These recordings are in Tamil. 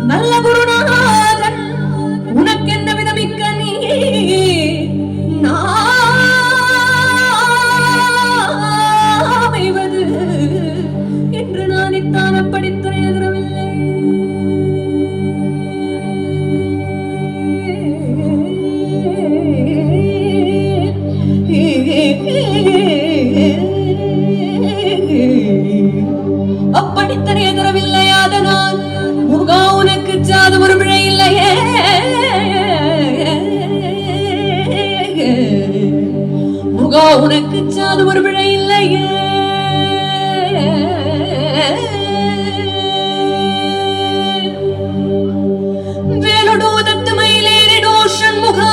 நல்ல குருநாதன் உனக்கு என்ன விதமிக்க நீ நாமைவது என்று நானித்தான படித்துரையவில்லை. அப்படித்தனை எதிரவில்லை. அதனால் முருகா உனக்கு சாது ஒரு பிழை இல்லையே. முருகா உனக்கு சாது ஒரு பிழை இல்லையே. வேலொடு தத்து மயிலேறிடோ சண்முகா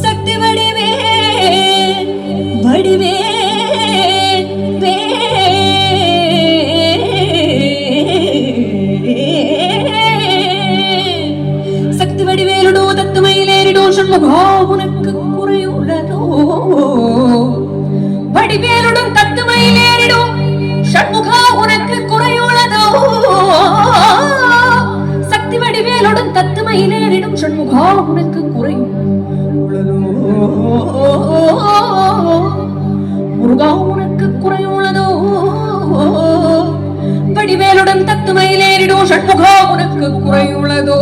சக்தி வடிவே வடிவே உனக்கு குறையுள்ளதோ வடிவேலுடன் தத்துமையிலேறிடும் ஷண்முகா உனக்கு குறையுள்ளதோ சக்தி வடிவேலுடன் தத்துமையிலேறிடும் ஷண்முகா உனக்கு குறையுள்ளதோ முருகா உனக்கு குறையுள்ளதோ வடிவேலுடன் தத்துமையிலேறிடும் ஷண்முகா உனக்கு குறையுள்ளதோ